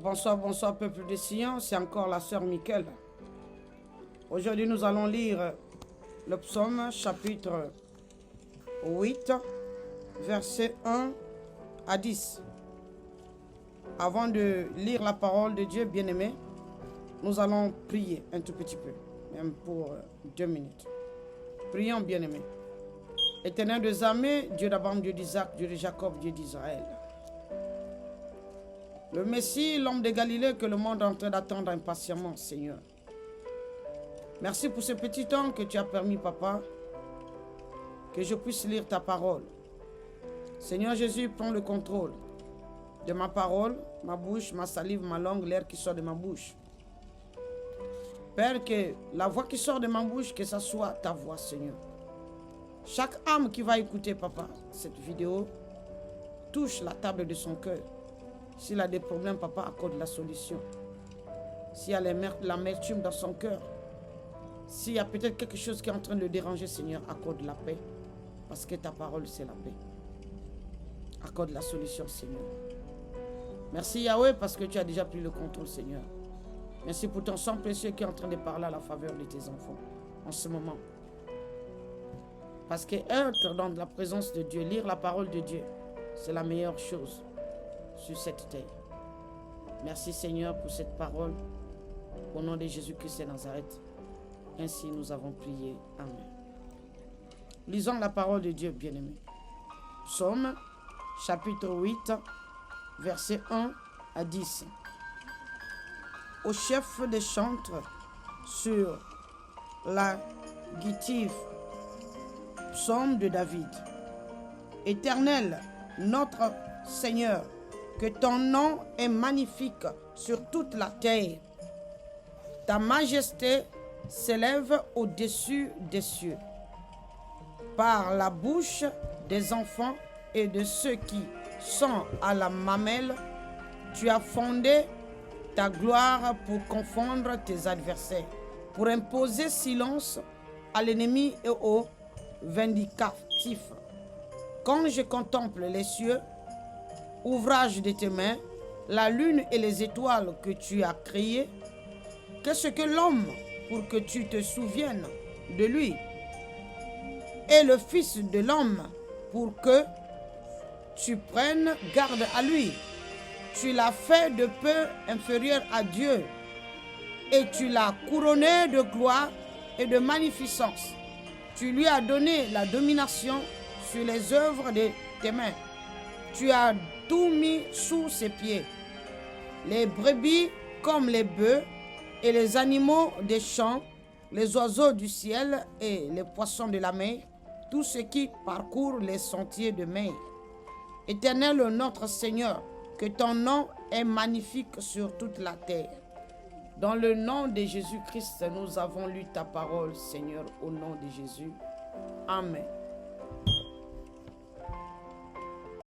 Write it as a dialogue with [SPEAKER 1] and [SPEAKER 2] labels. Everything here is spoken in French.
[SPEAKER 1] Bonsoir, bonsoir, peuple de Sion. C'est encore la sœur Michael. Aujourd'hui, nous allons lire le psaume chapitre 8, versets 1 à 10. Avant de lire la parole de Dieu, bien-aimé, nous allons prier un tout petit peu, même pour 2 minutes. Prions, bien-aimé. Éternel des armées, Dieu d'Abraham, Dieu d'Isaac, Dieu de Jacob, Dieu d'Israël. Le Messie, l'homme de Galilée que le monde est en train d'attendre impatiemment, Seigneur. Merci pour ce petit temps que tu as permis, Papa, que je puisse lire ta parole. Seigneur Jésus, prends le contrôle de ma parole, ma bouche, ma salive, ma langue, l'air qui sort de ma bouche. Père, que la voix qui sort de ma bouche, que ce soit ta voix, Seigneur. Chaque âme qui va écouter, Papa, cette vidéo, touche la table de son cœur. S'il a des problèmes, Papa, accorde la solution. S'il y a l'amertume dans son cœur, s'il y a peut-être quelque chose qui est en train de le déranger, Seigneur, accorde la paix. Parce que ta parole, c'est la paix. Accorde la solution, Seigneur. Merci, Yahweh, parce que tu as déjà pris le contrôle, Seigneur. Merci pour ton sang précieux qui est en train de parler à la faveur de tes enfants en ce moment. Parce que être dans la présence de Dieu, lire la parole de Dieu, c'est la meilleure chose sur cette terre. Merci, Seigneur, pour cette parole. Au nom de Jésus-Christ de Nazareth. Ainsi nous avons prié. Amen. Lisons la parole de Dieu, bien-aimé. Psaume, chapitre 8, versets 1 à 10. Au chef des chantres sur la guittive, psaume de David. Éternel, notre Seigneur, que ton nom est magnifique sur toute la terre. Ta majesté s'élève au-dessus des cieux. Par la bouche des enfants et de ceux qui sont à la mamelle, tu as fondé ta gloire pour confondre tes adversaires, pour imposer silence à l'ennemi et au vindicatif. Quand je contemple les cieux, ouvrage de tes mains, la lune et les étoiles que tu as créées, qu'est-ce que l'homme pour que tu te souviennes de lui, et le Fils de l'homme pour que tu prennes garde à lui. Tu l'as fait de peu inférieur à Dieu, et tu l'as couronné de gloire et de magnificence. Tu lui as donné la domination sur les œuvres de tes mains. Tu as tout mis sous ses pieds. Les brebis comme les bœufs et les animaux des champs, les oiseaux du ciel et les poissons de la mer, tout ce qui parcourt les sentiers de mer. Éternel notre Seigneur, que ton nom est magnifique sur toute la terre. Dans le nom de Jésus-Christ, nous avons lu ta parole, Seigneur, au nom de Jésus. Amen.